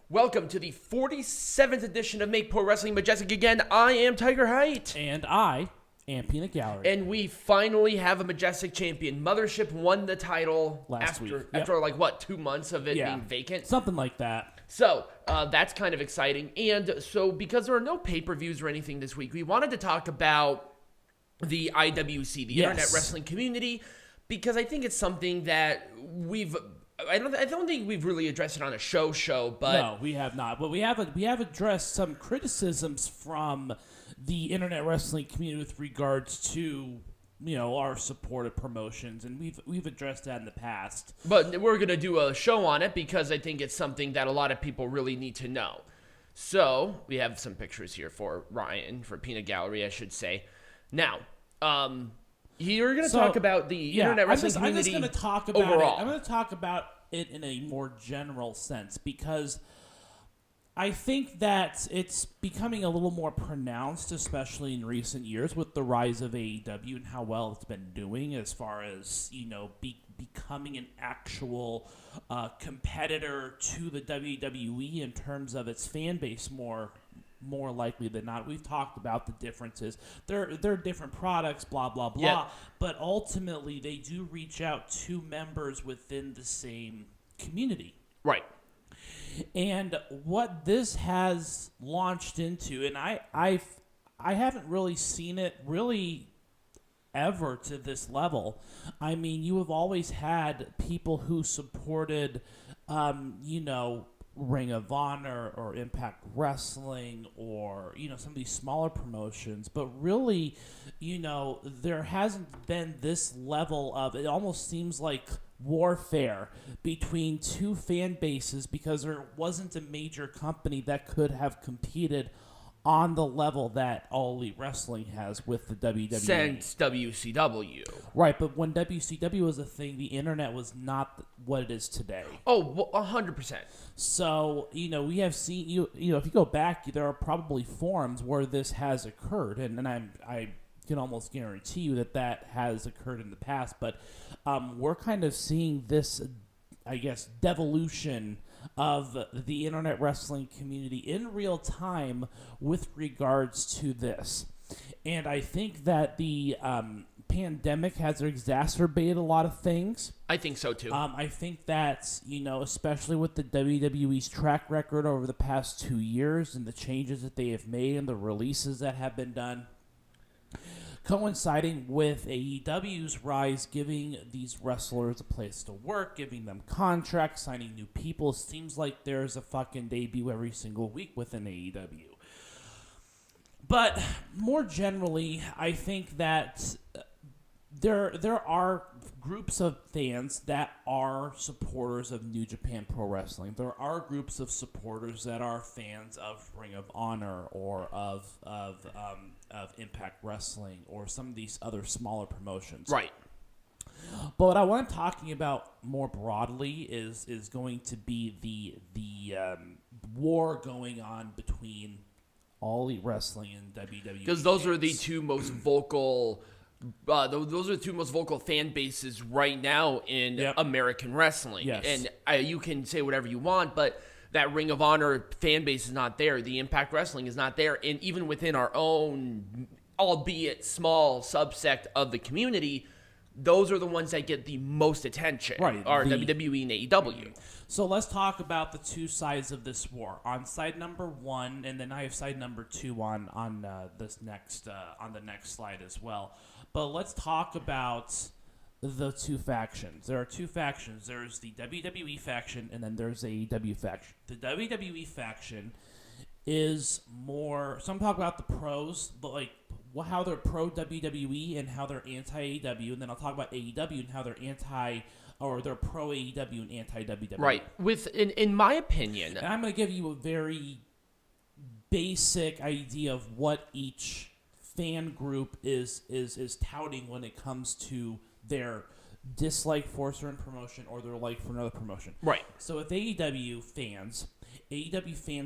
Welcome to the 47th edition of Make Pro Wrestling Majestic again. I am Tiger Height. And I am Peanut Gallery. And we finally have a Majestic champion. Mothership won the title after like, what, 2 months of it being vacant? Something like that. So, that's kind of exciting. And so, because there are no pay-per-views or anything this week, we wanted to talk about the IWC, the Internet Wrestling Community, because I think it's something that I don't think we've really addressed it on a show, but no, we have not. But we have addressed some criticisms from the internet wrestling community with regards to our supported promotions, and we've addressed that in the past. But we're gonna do a show on it because I think it's something that a lot of people really need to know. So we have some pictures here for Ryan, for Peanut Gallery, I should say. Now, you're going to talk about the internet wrestling community overall. I'm going to talk about it in a more general sense because I think that it's becoming a little more pronounced, especially in recent years with the rise of AEW and how well it's been doing as far as, becoming an actual competitor to the WWE in terms of its fan base more likely than not. We've talked about the differences. They're different products, blah, blah, blah. Yeah. But ultimately, they do reach out to members within the same community. Right. And what this has launched into, and I haven't really seen it really ever to this level. I mean, you have always had people who supported, Ring of Honor or Impact Wrestling or, some of these smaller promotions. But really, there hasn't been this level of, it almost seems like warfare between two fan bases because there wasn't a major company that could have competed on the level that All Elite Wrestling has with the WWE. Since WCW. Right, but when WCW was a thing, the internet was not what it is today. Oh, 100%. So, we have seen, if you go back, there are probably forums where this has occurred, and I can almost guarantee you that has occurred in the past, but we're kind of seeing this, I guess, devolution of the internet wrestling community in real time with regards to this. And I think that the pandemic has exacerbated a lot of things. I think so too. I think that, especially with the WWE's track record over the past 2 years and the changes that they have made and the releases that have been done, coinciding with AEW's rise, giving these wrestlers a place to work, giving them contracts, signing new people. Seems like there's a fucking debut every single week within AEW. But more generally, I think that there are groups of fans that are supporters of New Japan Pro Wrestling. There are groups of supporters that are fans of Ring of Honor or of Impact Wrestling or some of these other smaller promotions. Right. But what I want to talking about more broadly is going to be the war going on between All Elite Wrestling and WWE. Because those are the two most vocal. Those are the two most vocal fan bases right now in American wrestling. Yes. And you can say whatever you want, but that Ring of Honor fan base is not there. The Impact Wrestling is not there. And even within our own, albeit small subsect of the community, those are the ones that get the most attention. Right. Are WWE and AEW. So let's talk about the two sides of this war. On side number one, and then I have side number two on this next on the next slide as well. But let's talk about the two factions. There are two factions. There's the WWE faction, and then there's the AEW faction. The WWE faction is more. So I'm talking about the pros, but like how they're pro WWE and how they're anti AEW, and then I'll talk about AEW and how they're they're pro AEW and anti WWE. Right. In my opinion, and I'm going to give you a very basic idea of what each fan group is touting when it comes to their dislike for a certain promotion or their like for another promotion. Right. So with AEW fans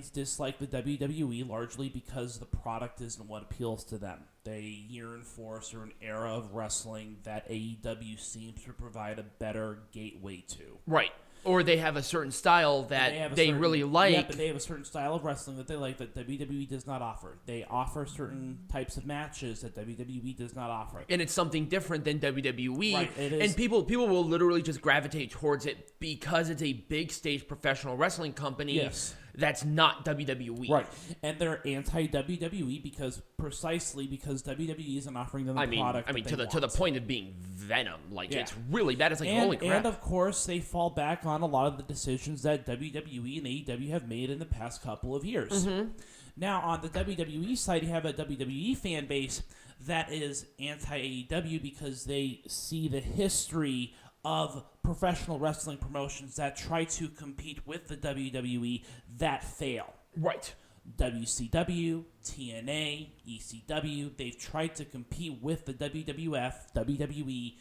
dislike the WWE largely because the product isn't what appeals to them. They yearn for a certain era of wrestling that AEW seems to provide a better gateway to. Right. Or they have a certain style that they really like. Yeah, but they have a certain style of wrestling that they like that WWE does not offer. They offer certain types of matches that WWE does not offer. And it's something different than WWE. Right, it is. And people will literally just gravitate towards it because it's a big stage professional wrestling company. Yes. That's not WWE. Right. And they're anti-WWE precisely because WWE isn't offering them the product to the point of being Venom. Like, it's really bad. It's like, holy crap. And, of course, they fall back on a lot of the decisions that WWE and AEW have made in the past couple of years. Mm-hmm. Now, on the WWE side, you have a WWE fan base that is anti-AEW because they see the history of professional wrestling promotions that try to compete with the WWE that fail. Right. WCW, TNA, ECW, they've tried to compete with the WWF, WWE,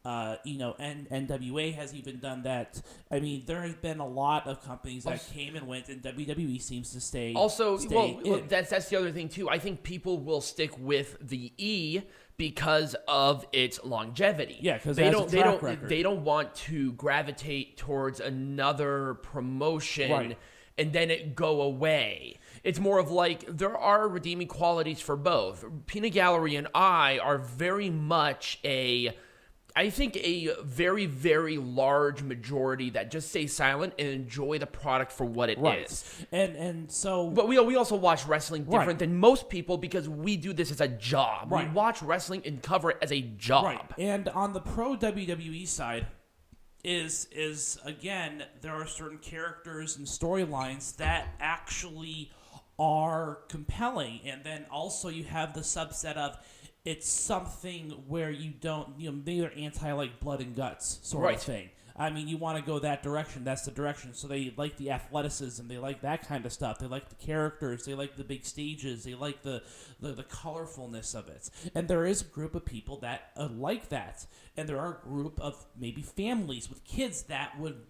and NWA has even done that. I mean, there has been a lot of companies that came and went, and WWE seems to stay. That's the other thing too. I think people will stick with the E because of its longevity. Yeah, because they don't want to gravitate towards another promotion and then it go away. It's more of like there are redeeming qualities for both. Peanut Gallery and I are very much I think a very, very large majority that just stay silent and enjoy the product for what it is. And so... But we also watch wrestling different than most people because we do this as a job. Right. We watch wrestling and cover it as a job. Right. And on the pro WWE side is again, there are certain characters and storylines that actually are compelling. And then also you have the subset of it's something where you don't, they're anti like blood and guts sort of thing. I mean, you want to go that direction. That's the direction. So they like the athleticism. They like that kind of stuff. They like the characters. They like the big stages. They like the colorfulness of it. And there is a group of people that like that. And there are a group of maybe families with kids that would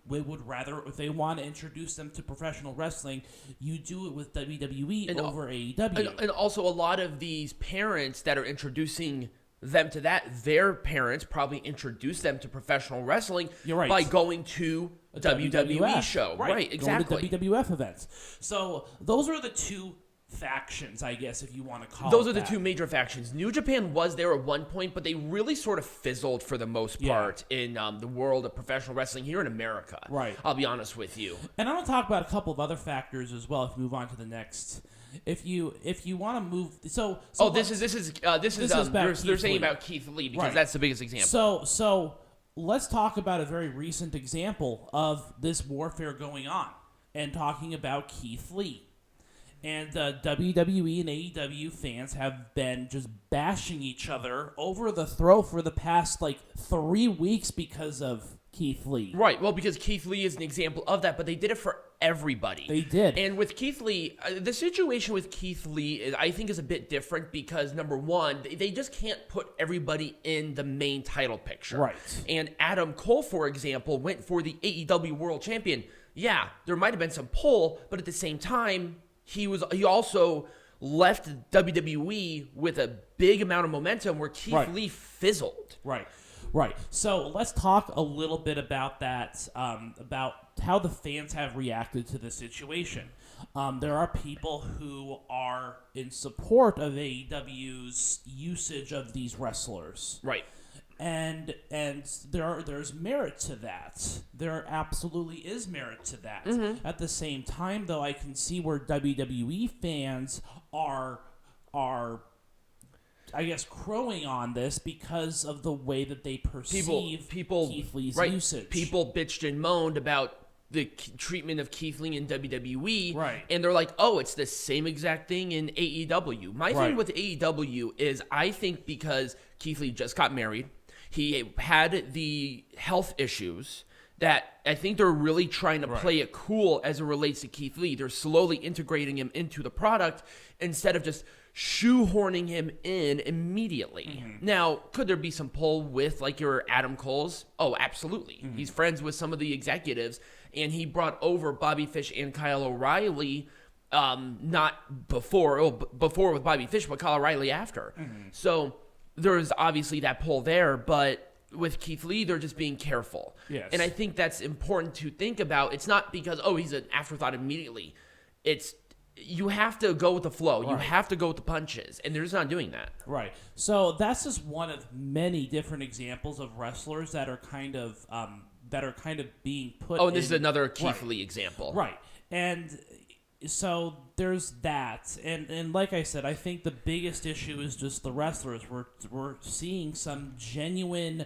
rather, if they want to introduce them to professional wrestling, you do it with WWE over AEW. And also a lot of these parents that are introducing them to that, their parents probably introduced them to professional wrestling by going to a WWE show. Right, exactly. Going to WWF events. So those are the two factions, I guess, if you want to call those it are the two major factions. New Japan was there at one point, but they really sort of fizzled for the most part in the world of professional wrestling here in America. Right. I'll be honest with you. And I'm going to talk about a couple of other factors as well if we move on to the next. If you want to move, this is they're saying about Keith Lee because that's the biggest example. So let's talk about a very recent example of this warfare going on, and talking about Keith Lee. And WWE and AEW fans have been just bashing each other over the throat for the past 3 weeks because of Keith Lee. Right. Well, because Keith Lee is an example of that, but they did it for everybody. They did. And with Keith Lee, the situation with Keith Lee, I think, is a bit different because, number one, they just can't put everybody in the main title picture. Right. And Adam Cole, for example, went for the AEW World Champion. Yeah, there might have been some pull, but at the same time, he also left WWE with a big amount of momentum where Keith Lee fizzled. Right. So let's talk a little bit about that, about how the fans have reacted to the situation. There are people who are in support of AEW's usage of these wrestlers. Right. And there's merit to that. There absolutely is merit to that. Mm-hmm. At the same time, though, I can see where WWE fans are I guess crowing on this because of the way that they perceive Keith Lee's usage. People bitched and moaned about the treatment of Keith Lee in WWE, right? And they're like, "Oh, it's the same exact thing in AEW." My thing with AEW is, I think because Keith Lee just got married, he had the health issues that I think they're really trying to play it cool as it relates to Keith Lee. They're slowly integrating him into the product instead of just shoehorning him in immediately. Mm-hmm. Now, could there be some pull with your Adam Cole's? Oh, absolutely. Mm-hmm. He's friends with some of the executives, and he brought over Bobby Fish and Kyle O'Reilly, not before with Bobby Fish, but Kyle O'Reilly after. Mm-hmm. So there's obviously that pull there, but with Keith Lee, they're just being careful. Yes. And I think that's important to think about. It's not because, he's an afterthought immediately. It's you have to go with the flow. Right. You have to go with the punches, and they're just not doing that. Right. So that's just one of many different examples of wrestlers that are kind of being put. Oh, and this is another Keith Lee example. Right. And so there's that, and like I said, I think the biggest issue is just the wrestlers. We're seeing some genuine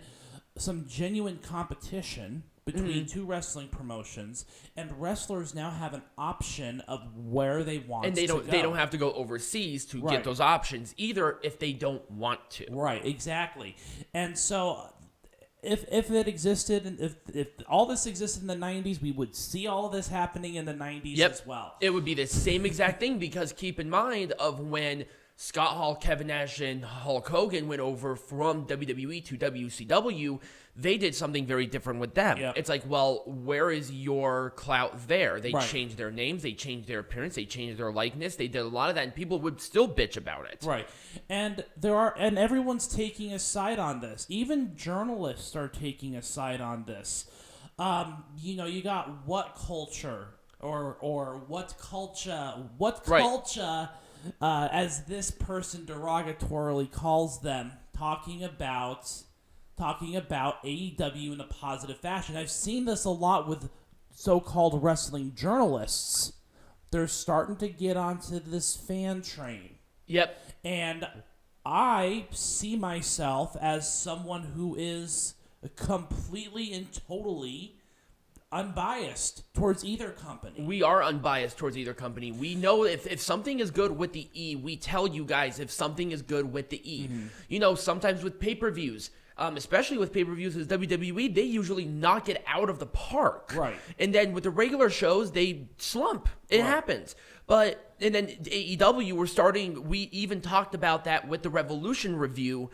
competition between two wrestling promotions, and wrestlers now have an option of where they want and to go. They don't have to go overseas to get those options either if they don't want to. Right, exactly. And so if it existed, and if all this existed in the 90s, we would see all of this happening in the 90s as well. It would be the same exact thing, because keep in mind of when Scott Hall, Kevin Nash, and Hulk Hogan went over from WWE to WCW, they did something very different with them. Yep. It's like, well, where is your clout there? They Right. changed their names, they changed their appearance, they changed their likeness, they did a lot of that, and people would still bitch about it. Right. And everyone's taking a side on this. Even journalists are taking a side on this. You got what culture or what culture, as this person derogatorily calls them, talking about AEW in a positive fashion. I've seen this a lot with so-called wrestling journalists. They're starting to get onto this fan train. Yep. And I see myself as someone who is completely and totally unbiased towards either company. We are unbiased towards either company. We know if something is good with the E, we tell you guys if something is good with the E. Mm-hmm. Sometimes with pay-per-views, especially with pay-per-views as WWE, they usually knock it out of the park. Right. And then with the regular shows, they slump. It happens. And then AEW, we even talked about that with the Revolution review.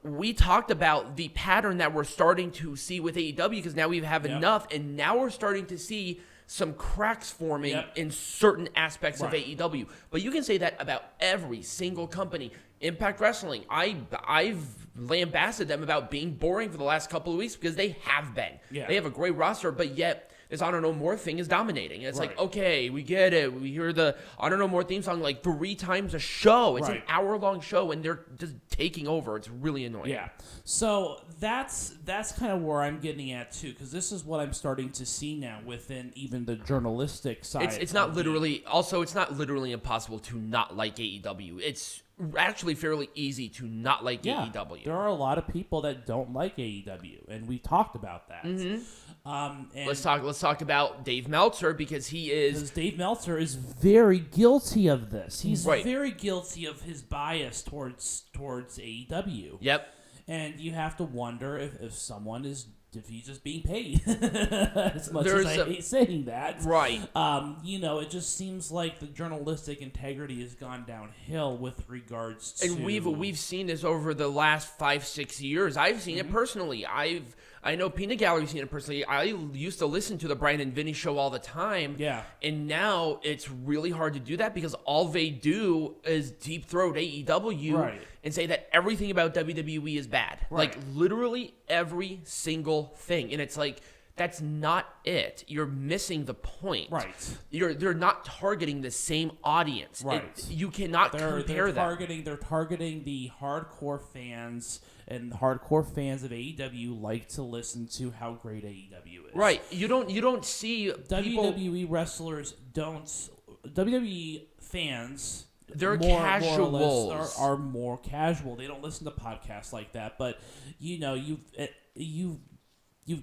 We talked about the pattern that we're starting to see with AEW, because now we have enough, and now we're starting to see some cracks forming in certain aspects of AEW. But you can say that about every single company. Impact Wrestling, I've lambasted them about being boring for the last couple of weeks, because they have been. Yeah. They have a great roster, but yet this Honor No More thing is dominating. And it's like, okay, we get it. We hear the Honor No More theme song like 3 times a show. It's an hour-long show, and they're just taking over. It's really annoying. Yeah. So that's kind of where I'm getting at, too, because this is what I'm starting to see now within even the journalistic side. It's not literally impossible to not like AEW. It's actually fairly easy to not like AEW. There are a lot of people that don't like AEW, and we talked about that. Mm-hmm. And let's talk about Dave Meltzer, because Dave Meltzer is very guilty of this. He's right. very guilty of his bias towards AEW. Yep. And you have to wonder if he's just being paid. As much as I hate saying that. Right. It just seems like the journalistic integrity has gone downhill with regards to... And we've seen this over the last 5-6 years. I've seen it personally. I know Peanut Gallery's seen it personally. I used to listen to the Brian and Vinny show all the time. Yeah. And now it's really hard to do that, because all they do is deep throat AEW and say that everything about WWE is bad. Right. Like, literally every single thing. And it's like, that's not it. You're missing the point. Right. They're not targeting the same audience. Right. You cannot compare them. They're targeting the hardcore fans, and hardcore fans of AEW like to listen to how great AEW is. Right. You don't see WWE wrestlers don't. WWE fans. They're casuals. More or less are more casual. They don't listen to podcasts like that. But you've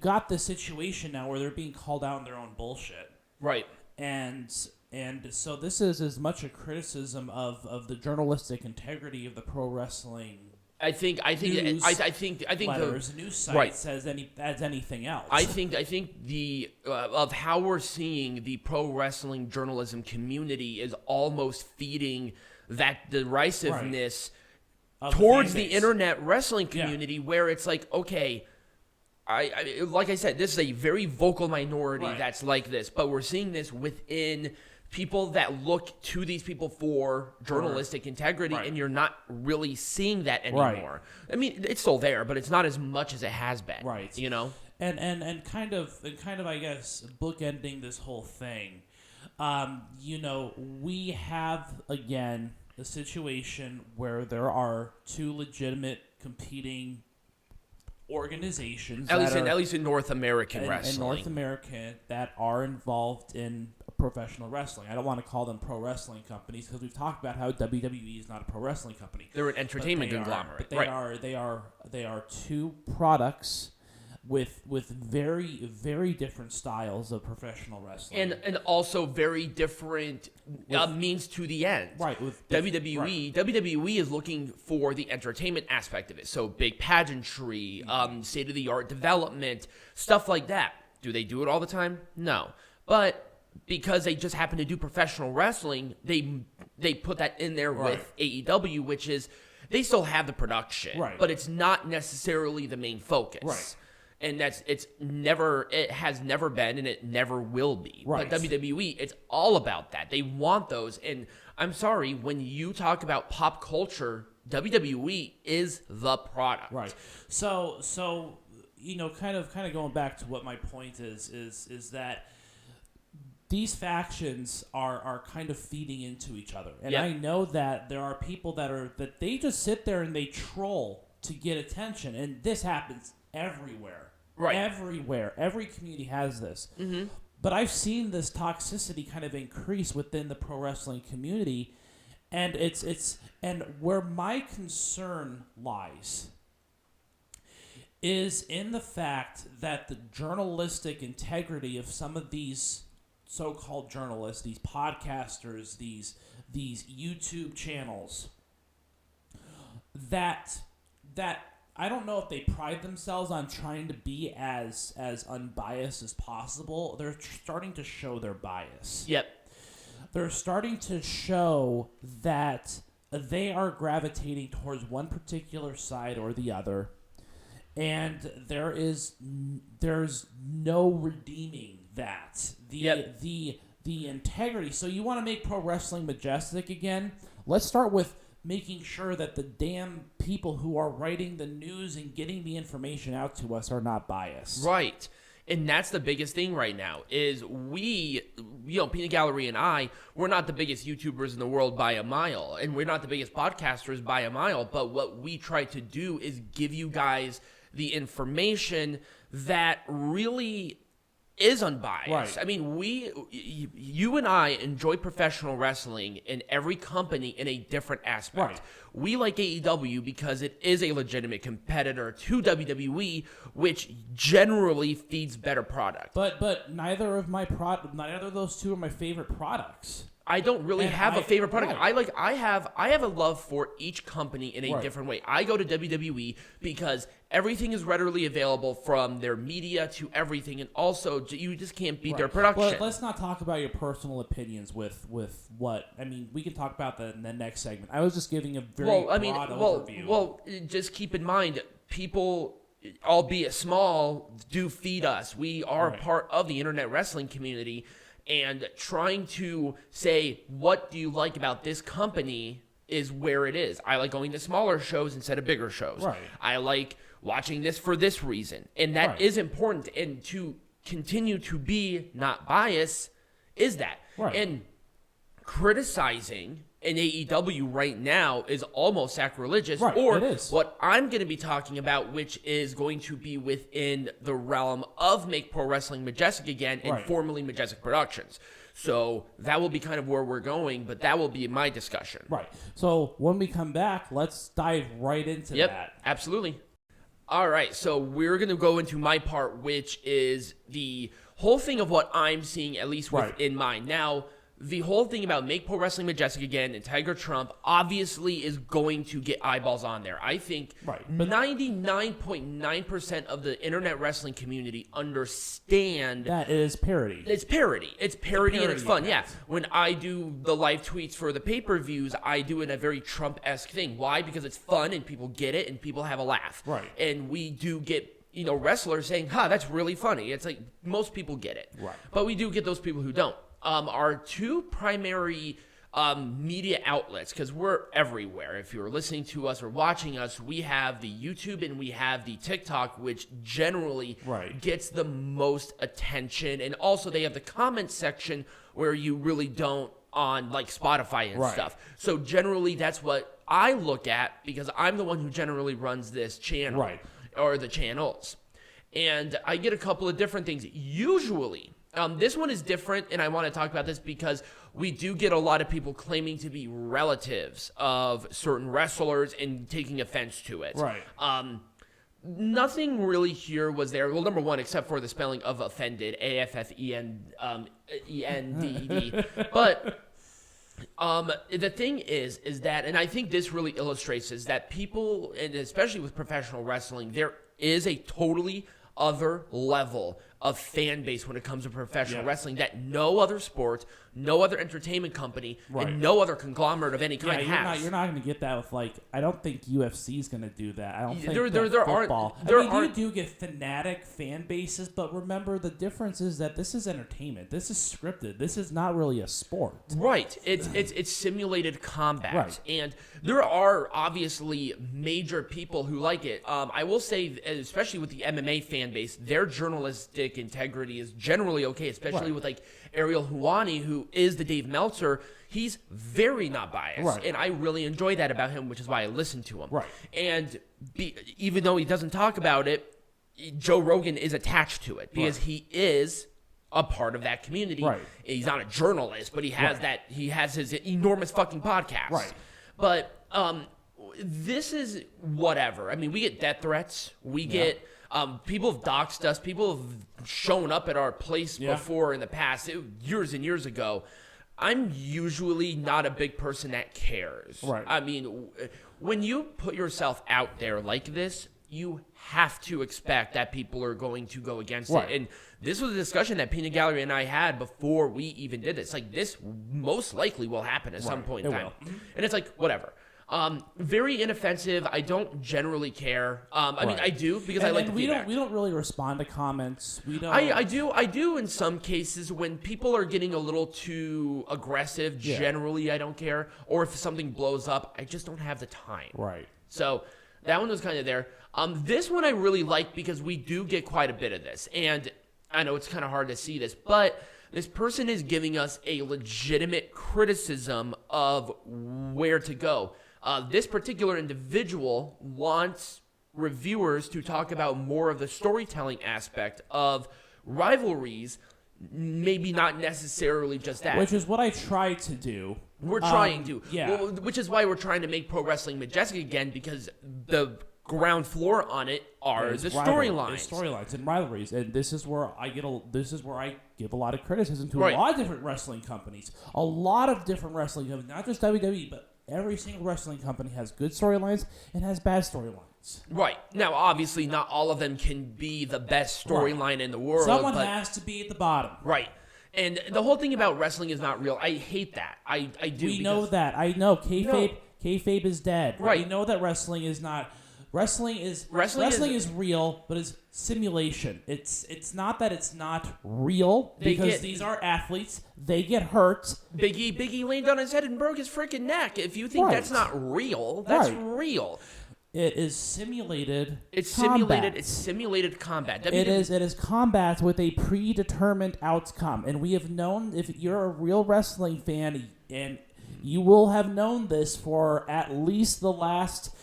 got this situation now where they're being called out on their own bullshit. Right. And so this is as much a criticism of the journalistic integrity of the pro wrestling. I think letters, the news sites as anything else. I think the of how we're seeing the pro wrestling journalism community is almost feeding that derisiveness towards the internet wrestling community, where it's like, okay, like I said, this is a very vocal minority that's like this, but we're seeing this within people that look to these people for journalistic integrity, and you're not really seeing that anymore. I mean, it's still there, but it's not as much as it has been. Right. You know? And kind of I guess bookending this whole thing, you know, we have again a situation where there are two legitimate competing organizations, at least in North American wrestling, in North America, that are involved in professional wrestling. I don't want to call them pro wrestling companies because we've talked about how WWE is not a pro wrestling company. They're an entertainment conglomerate. But they are two products with very, very different styles of professional wrestling, and also very different means to the end. Right. With WWE is looking for the entertainment aspect of it. So big pageantry, state of the art development, stuff like that. Do they do it all the time? No, but because they just happen to do professional wrestling, they put that in there with AEW, which is they still have the production, but it's not necessarily the main focus. Right. And it has never been, and it never will be. Right. But WWE, it's all about that. They want those. And I'm sorry, when you talk about pop culture, WWE is the product. Right. So you know, kind of going back to what my point is that these factions are kind of feeding into each other. And I know that there are people that they just sit there and they troll to get attention. And this happens everywhere. Right. Everywhere. Every community has this. Mm-hmm. But I've seen this toxicity kind of increase within the pro wrestling community, and and where my concern lies is in the fact that the journalistic integrity of some of these so-called journalists, these podcasters, these YouTube channels, that I don't know if they pride themselves on trying to be as unbiased as possible. They're starting to show their bias. Yep. They're starting to show that they are gravitating towards one particular side or the other, and there's no redeeming that. The integrity. So you want to make pro wrestling majestic again? Let's start with making sure that the damn people who are writing the news and getting the information out to us are not biased. Right. And that's the biggest thing right now is we, Peanut Gallery and I, we're not the biggest YouTubers in the world by a mile, and we're not the biggest podcasters by a mile, but what we try to do is give you guys the information that really is unbiased. Right. I mean, you and I enjoy professional wrestling in every company in a different aspect. Right. We like AEW because it is a legitimate competitor to WWE, which generally feeds better product. But neither of those two are my favorite products. I don't really have a favorite product. Right. I have a love for each company in a different way. I go to WWE because everything is readily available, from their media to everything, and also you just can't beat their production. Well, let's not talk about your personal opinions with what I mean. We can talk about that in the next segment. I was just giving a very broad overview. Well, just keep in mind, people, albeit small, do feed us. We are part of the internet wrestling community. And trying to say, what do you like about this company is where it is. I like going to smaller shows instead of bigger shows. Right. I like watching this for this reason. And that is important. And to continue to be not biased is that. Right. And criticizing an AEW right now is almost sacrilegious. Right, or it is. What I'm going to be talking about, which is going to be within the realm of Make Pro Wrestling Majestic again, and formerly Majestic Productions. So that will be kind of where we're going, but that will be my discussion. Right. So when we come back, let's dive right into that. Yep, absolutely. All right, so we're going to go into my part, which is the whole thing of what I'm seeing, at least within mine. Now, the whole thing about Make Pro Wrestling Majestic again and Tiger Trump obviously is going to get eyeballs on there. I think 99.9% of the internet wrestling community understand that it is parody. It's parody. It's parody and it's fun. Event. Yeah. When I do the live tweets for the pay-per-views, I do it in a very Trump-esque thing. Why? Because it's fun and people get it and people have a laugh. Right. And we do get wrestlers saying, that's really funny. It's like most people get it. Right. But we do get those people who don't. our two primary media outlets, because we're everywhere. If you're listening to us or watching us, we have the YouTube and we have the TikTok, which generally gets the most attention. And also they have the comment section where you really don't on like Spotify and stuff. So generally that's what I look at because I'm the one who generally runs this channel or the channels. And I get a couple of different things. Usually, this one is different, and I want to talk about this because we do get a lot of people claiming to be relatives of certain wrestlers and taking offense to it. Nothing really here was there. Well, number one, except for the spelling of offended, AFFENDED. But the thing is that, and I think this really illustrates, is that people, and especially with professional wrestling, there is a totally other level of fan base when it comes to professional wrestling that no other sport, no other entertainment company, and no other conglomerate of any kind has. You're not going to get that with, like, I don't think UFC is going to do that. I don't think football. You do get fanatic fan bases, but remember the difference is that this is entertainment. This is scripted. This is not really a sport. Right. It's simulated combat. And there are obviously major people who like it. I will say, especially with the MMA fan base, their journalistic integrity is generally okay, especially with like Ariel Helwani, who is the Dave Meltzer. He's very not biased, and I really enjoy that about him, which is why I listen to him. And even though he doesn't talk about it, Joe Rogan is attached to it because he is a part of that community. He's not a journalist, but he has that. He has his enormous fucking podcast. But this is whatever. I mean, we get death threats. We get. People have doxed us. People have shown up at our place before in the past, years and years ago. I'm usually not a big person that cares. I mean, when you put yourself out there like this, you have to expect that people are going to go against it. And this was a discussion that Peanut Gallery and I had before we even did this. Like, this most likely will happen at some point in time. And it's like, whatever. Very inoffensive. I don't generally care. I mean, I do because I like the feedback. We don't really respond to comments. We don't. I do in some cases when people are getting a little too aggressive. Generally, I don't care. Or if something blows up, I just don't have the time. So that one was kind of there. This one I really like because we do get quite a bit of this, and I know it's kind of hard to see this, but this person is giving us a legitimate criticism of where to go. This particular individual wants reviewers to talk about more of the storytelling aspect of rivalries, maybe not necessarily just that. Which is what I try to do. We're trying to. Well, which is why we're trying to make Pro Wrestling Majestic again, because the ground floor on it are the storylines. The storylines and rivalries. And this is where I give a lot of criticism to a lot of different wrestling companies. A lot of different wrestling companies, not just WWE, but every single wrestling company has good storylines and has bad storylines. Now, obviously, not all of them can be the best storyline in the world. Someone has to be at the bottom. And the whole thing about wrestling is not real. I hate that. I do. We know that. I know. Kayfabe is dead. We know that wrestling is not. Wrestling is real, but it's simulation. It's not that it's not real because these are athletes. They get hurt. Big E leaned on his head and broke his freaking neck. If you think that's not real, that's real. It is simulated. It's simulated. It's simulated combat. It is combat with a predetermined outcome, and we have known, if you're a real wrestling fan, and you will have known this for at least the last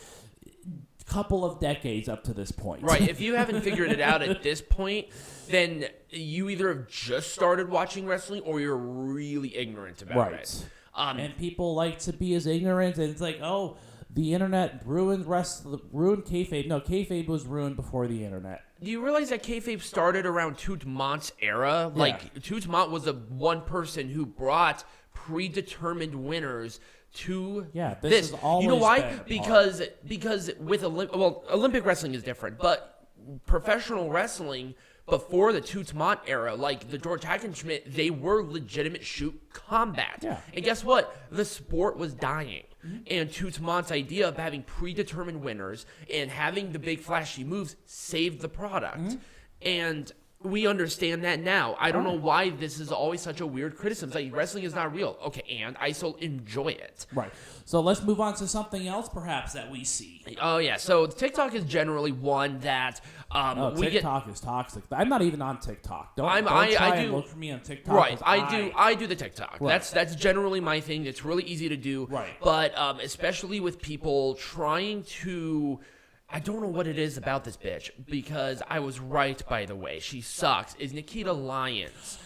couple of decades up to this point. If you haven't figured it out at this point, then you either have just started watching wrestling or you're really ignorant about it. And people like to be as ignorant, and it's like, oh, the internet ruined kayfabe. No, kayfabe was ruined before the internet. Do you realize that kayfabe started around Toots Mont's era? Like, Toots Mont was the one person who brought predetermined winners to this. You know why? Because with Olympic wrestling is different, but professional wrestling before the Toots Mont era, like the George Hackenschmidt, they were legitimate shoot combat. And guess what? The sport was dying. And Toots Mont's idea of having predetermined winners and having the big flashy moves saved the product. And We understand that now. I don't know why this is always such a weird criticism. It's like, wrestling is not real. Okay, and I still enjoy it. Right. So let's move on to something else, perhaps, that we see. Oh, yeah. So TikTok is generally one that TikTok is toxic. I'm not even on TikTok. Don't try and look for me on TikTok. Right. I do the TikTok. Right. That's generally my thing. It's really easy to do. Right. But especially with people trying to... I don't know what it is about this bitch, because I was right, by the way. She sucks. Is Nikita Lyons.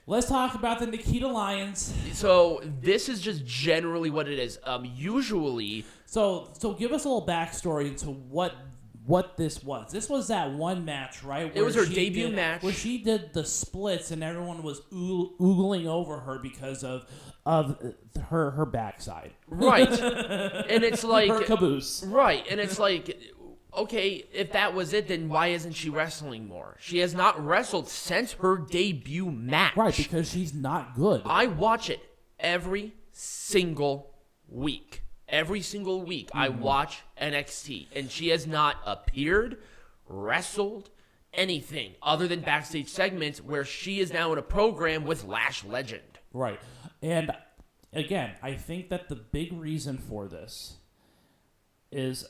Let's talk about the Nikita Lyons. So this is just generally what it is. Usually... So give us a little backstory into what this was. This was that one match, right? It was her debut match. Where she did the splits and everyone was oogling over her because of her backside. Right. And it's like... her caboose. Right. And it's like... Okay, if that was it, then why isn't she wrestling more? She has not wrestled since her debut match. Right, because she's not good. I watch it every single week. Every single week, I watch NXT, and she has not appeared, wrestled, anything other than backstage segments where she is now in a program with Lash Legend. Right. And again, I think that the big reason for this is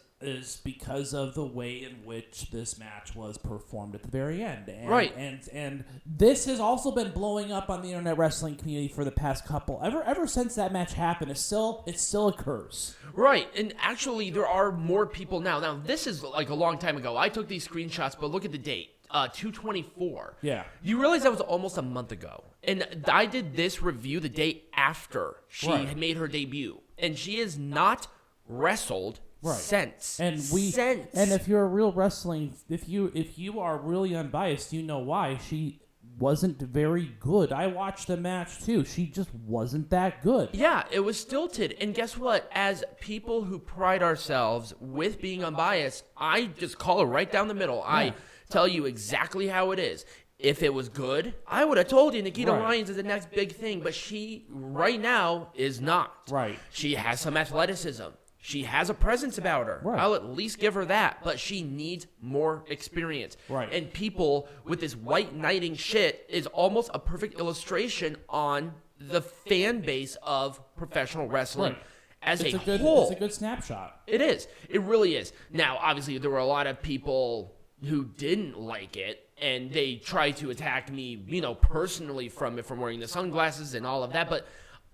because of the way in which this match was performed at the very end. Right. And this has also been blowing up on the internet wrestling community for the past couple. Ever since that match happened, it still occurs. Right. And actually, there are more people now. Now, this is like a long time ago. I took these screenshots, but look at the date. 2/24. Yeah. You realize that was almost a month ago. And I did this review the day after she had made her debut. And she has not wrestled since. And if you're a real wrestling, if you are really unbiased, you know why. She wasn't very good. I watched the match too. She just wasn't that good. Yeah, it was stilted. And guess what? As people who pride ourselves with being unbiased, I just call it right down the middle. Yeah. I tell you exactly how it is. If it was good, I would have told you Nikita Lyons is the next big thing, but she right now is not. Right. She has some athleticism. She has a presence about her. Right. I'll at least give her that, but she needs more experience. Right. And people with this white knighting shit is almost a perfect illustration on the fan base of professional wrestling as a whole. It's a good snapshot. It is. It really is. Now, obviously, there were a lot of people who didn't like it, and they tried to attack me, personally from wearing the sunglasses and all of that, but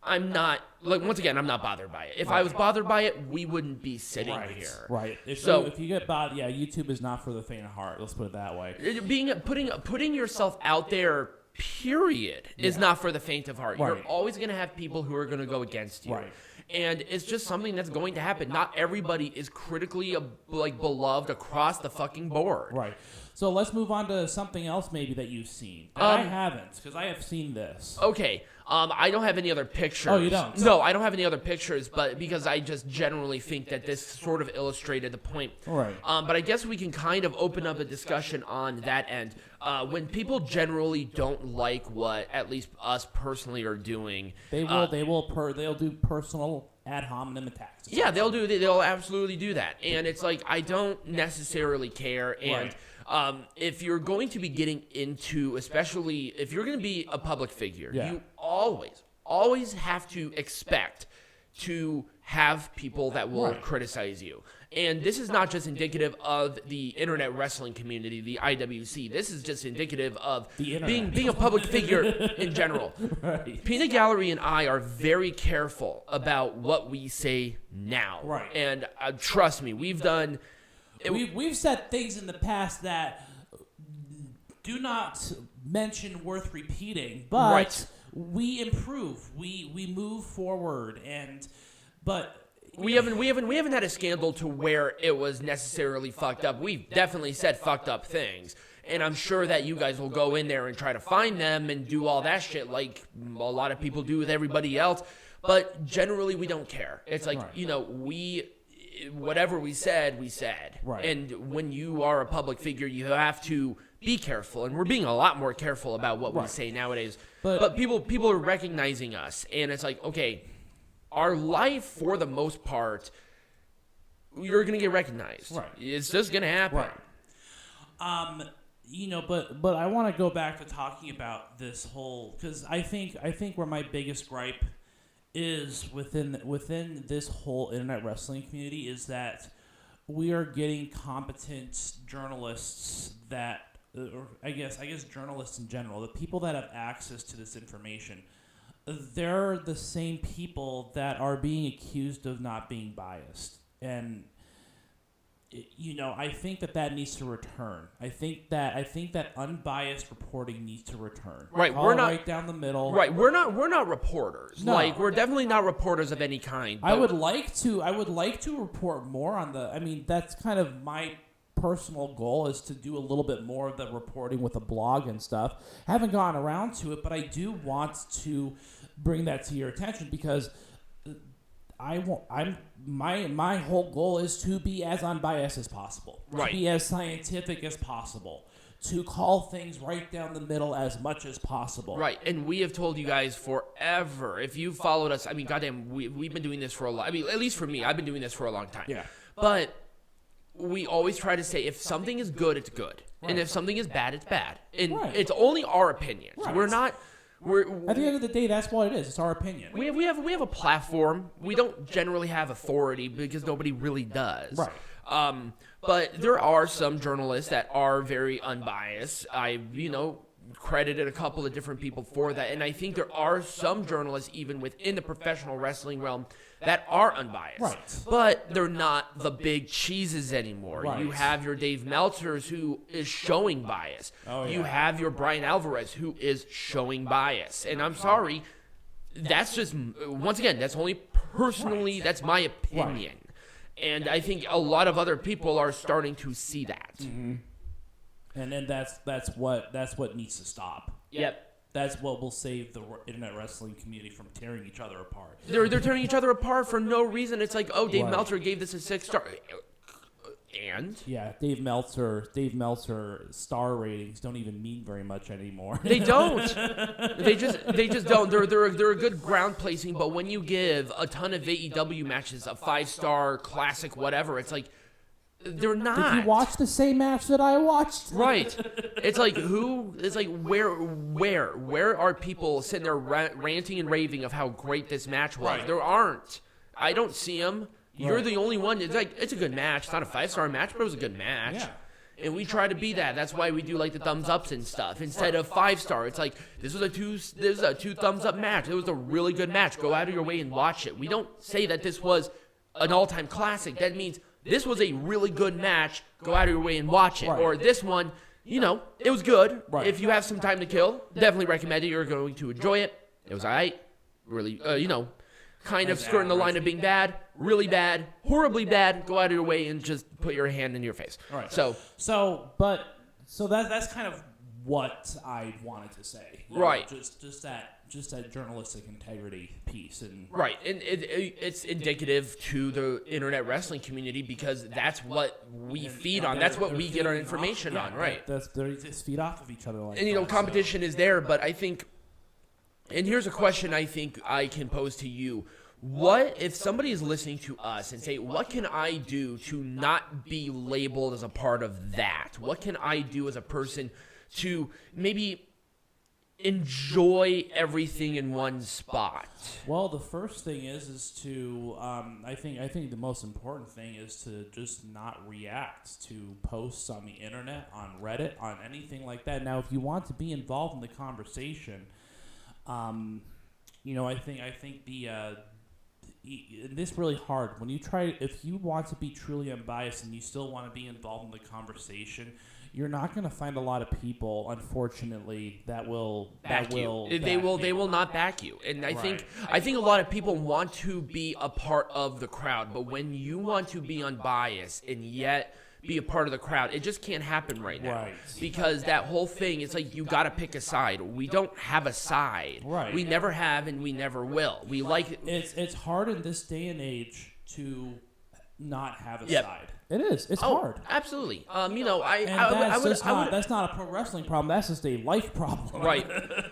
I'm not, once again, I'm not bothered by it. If I was bothered by it, we wouldn't be sitting here. Right. If you get bothered, YouTube is not for the faint of heart. Let's put it that way. Putting yourself out there, period, is not for the faint of heart. Right. You're always going to have people who are going to go against you. Right. And it's just something that's going to happen. Not everybody is critically beloved across the fucking board. Right. So let's move on to something else maybe that you've seen. I haven't, because I have seen this. Okay. I don't have any other pictures. Oh, you don't? No, I don't have any other pictures, but because I just generally think that this sort of illustrated the point. Right. But I guess we can kind of open up a discussion on that end. When people generally don't like what at least us personally are doing, they'll do personal ad hominem attacks. Yeah, they'll absolutely do that. And it's like, I don't necessarily care. And if you're going to be getting into, especially if you're going to be a public figure, you always have to expect to have people that will criticize you. And this is not just indicative of the internet wrestling community, the IWC. This is just indicative of being a public figure in general. Right. Peanut Gallery and I are very careful about what we say now. Right. And trust me, we've done... We've said things in the past that do not mention worth repeating, but we improve. We move forward, but we haven't had a scandal to where it was necessarily fucked up. We've definitely said fucked up things, and I'm sure that you guys will go in there and try to find them and do all that shit like a lot of people do with everybody else. But generally, we don't care. It's like whatever we said, we said. Right. And when you are a public figure, you have to be careful. And we're being a lot more careful about what we say nowadays. But people are recognizing us. And it's like, okay, our life, for the most part, you're going to get recognized. Right. It's just going to happen. Right. but I want to go back to talking about this whole, because I think where my biggest gripe is within this whole internet wrestling community is that we are getting competent journalists that, or I guess journalists in general, the people that have access to this information, they're the same people that are being accused of not being biased. And I think that needs to return. I think that unbiased reporting needs to return. Right, we're not right down the middle. Right, we're not reporters. No. Like, we're definitely not reporters of any kind. I would like to report more on the. I mean, that's kind of my personal goal, is to do a little bit more of the reporting with a blog and stuff. I haven't gotten around to it, but I do want to bring that to your attention, because my whole goal is to be as unbiased as possible, right, to be as scientific as possible, to call things right down the middle as much as possible. Right, and we have told you guys forever, if you've followed us, I mean, goddamn, we've been doing this for a long, I mean, at least for me, I've been doing this for a long time. Yeah. But we always try to say, if something is good, it's good. Right. And if something is bad, it's bad. And it's only our opinion. Right. We're not... At the end of the day, that's what it is. It's our opinion. We have a platform. We don't generally have authority because nobody really does. Right. But there are some journalists that are very unbiased. I've credited a couple of different people for that, and I think there are some journalists even within the professional wrestling realm that are unbiased. Right. But they're not the big cheeses anymore. Right. You have your Dave Meltzers, who is showing bias. Oh, yeah. You have your Brian Alvarez, who is showing bias. And I'm sorry, that's just, once again, that's only personally, that's my opinion. Right. And I think a lot of other people are starting to see that. Mm-hmm. And then that's what needs to stop. Yep. That's what will save the internet wrestling community from tearing each other apart. They're tearing each other apart for no reason. It's like, oh, Dave Meltzer gave this a 6-star. And? Yeah, Dave Meltzer star ratings don't even mean very much anymore. They don't. They just don't. They're a good ground placing, but when you give a ton of AEW matches a 5-star classic whatever, it's like, they're not. Did you watch the same match that I watched? Right. It's like, where are people sitting there ranting and raving of how great this match was? Right. There aren't. I don't see them. You're Right. the only one. It's like, it's a good match. It's not a 5-star match, but it was a good match. Yeah. And we try to be that. That's why we do like the thumbs ups and stuff instead of 5-star. It's like, this was a 2 thumbs up match. It was a really good match. Go out of your way and watch it. We don't say that this was an all-time classic. That means this was a really good match. Go out of your way and watch it. Right. Or this one, it was good. Right. If you have some time to kill, definitely recommend it. You're going to enjoy it. It was all right. Really, kind of skirting the line of being bad, really bad, horribly bad. Go out of your way and just put your hand in your face. All right. So that's kind of what I wanted to say. Right. Just that journalistic integrity piece. And right, and it's indicative to the internet wrestling community because that's what we feed on. That's what we get our information on, right? They just feed off of each other like and that. Competition is there, but I think, and here's a question I think I can pose to you. What if somebody is listening to us and say, what can I do to not be labeled as a part of that? What can I do as a person to maybe enjoy everything in one spot? Well, the first thing is to I think the most important thing is to just not react to posts on the internet, on Reddit, on anything like that. Now, if you want to be involved in the conversation, I think this really hard when you try. If you want to be truly unbiased and you still want to be involved in the conversation, you're not going to find a lot of people, unfortunately, that will back you. They will not back you. And I think a lot of people want to be a part of the crowd, but when you want to be unbiased and yet be a part of the crowd, it just can't happen right now. Right. Because that whole thing, it's like you got to pick a side. We don't have a side. Right. We never have and we never will. We like it's hard in this day and age to not have a Yep. side. It is. It's hard. Absolutely. That's not a pro wrestling problem. That's just a life problem. Right.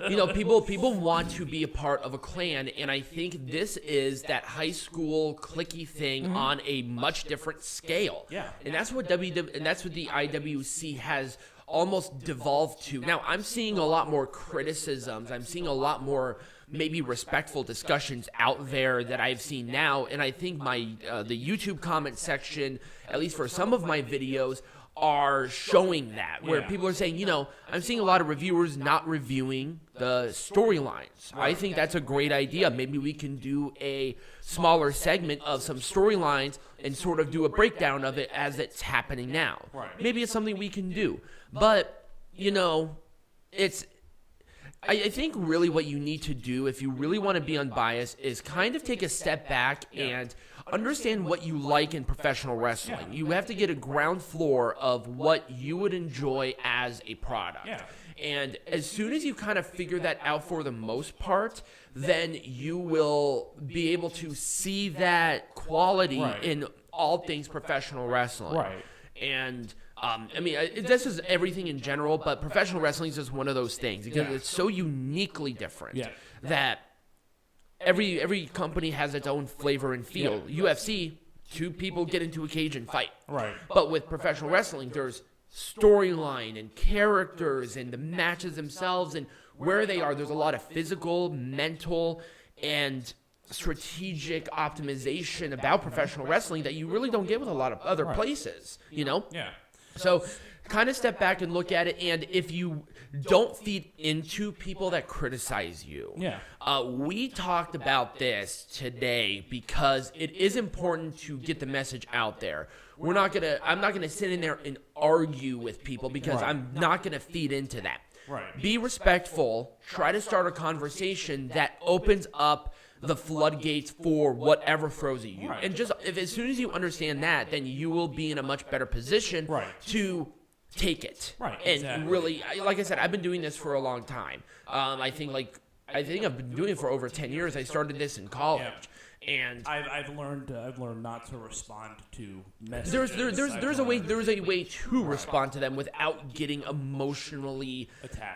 People want to be a part of a clan, and I think this is that high school cliquey thing on a much different scale. Yeah. And that's what the IWC has almost devolved to. Now, I'm seeing a lot more criticisms. I'm seeing a lot more maybe respectful discussions out there that I've seen now. And I think the YouTube comment section, at least for some of my videos, are showing that, where people are saying, I'm seeing a lot of reviewers not reviewing the storylines. I think that's a great idea. Maybe we can do a smaller segment of some storylines and sort of do a breakdown of it as it's happening now. Maybe it's something we can do. But, I think really what you need to do if you really want to be unbiased is kind of take a step back and understand what you like in professional wrestling. You have to get a ground floor of what you would enjoy as a product. And as soon as you kind of figure that out for the most part, then you will be able to see that quality in all things professional wrestling. And this is everything in general, but professional wrestling is just one of those things because it's so uniquely different that every company has its own flavor and feel. UFC, two people get into a cage and fight. But with professional wrestling, there's storyline and characters and the matches themselves and where they are. There's a lot of physical, mental, and strategic optimization about professional wrestling that you really don't get with a lot of other places, So kind of step back and look at it, and if you don't feed into people that criticize you. We talked about this today because it is important to get the message out there. I'm not gonna sit in there and argue with people because I'm not gonna feed into that. Be respectful. Try to start a conversation that opens up the floodgates for whatever throws at you. And just as soon as you understand that, then you will be in a much better position to take it. And really, like I said, I've been doing this for a long time. I think I've been doing it for over 10 years. I started this in college. And I've learned not to respond to messages. There's a way to respond to them without getting emotionally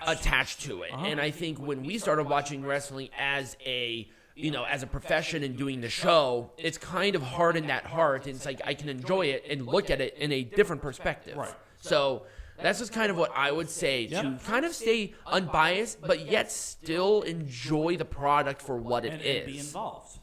attached to it. And I think when we started watching wrestling as a profession and doing the show, it's kind of hard in that heart. And it's like I can enjoy it and look at it in a different perspective. So that's just kind of what I would say, to kind of stay unbiased, but yet still enjoy the product for what it is. And be involved.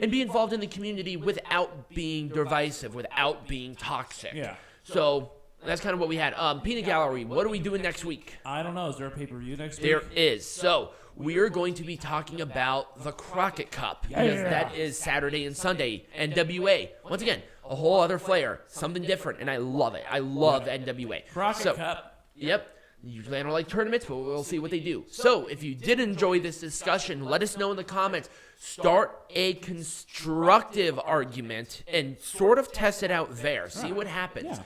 And be involved in the community without being divisive, without being toxic. So that's kind of what we had. Peanut Gallery, what are we doing next week? I don't know. Is there a pay-per-view next week? There is. So we are going to be talking about the Crockett Cup, because that is Saturday and Sunday. NWA. Once again, a whole other flair, something different, and I love it. I love NWA. Crockett Cup. Yep. Usually I don't like tournaments, but we'll see what they do. So if you did enjoy this discussion, let us know in the comments. Start a constructive argument and sort of test it out there. See what happens.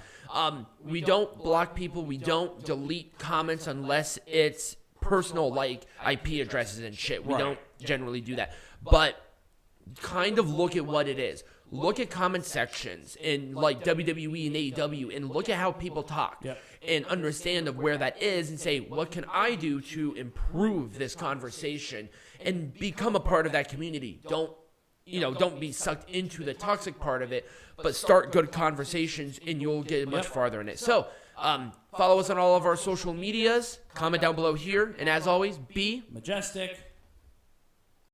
We don't block people. We don't delete comments unless it's personal, like IP addresses and shit. We don't generally do that. But kind of look at what it is. Look at comment sections in like WWE and AEW and look at how people talk and understand of where that is and say, what can I do to improve this conversation and become a part of that community? Don't be sucked into the toxic part of it, but start good conversations and you'll get much farther in it. So follow us on all of our social medias. Comment down below here. And as always, be majestic.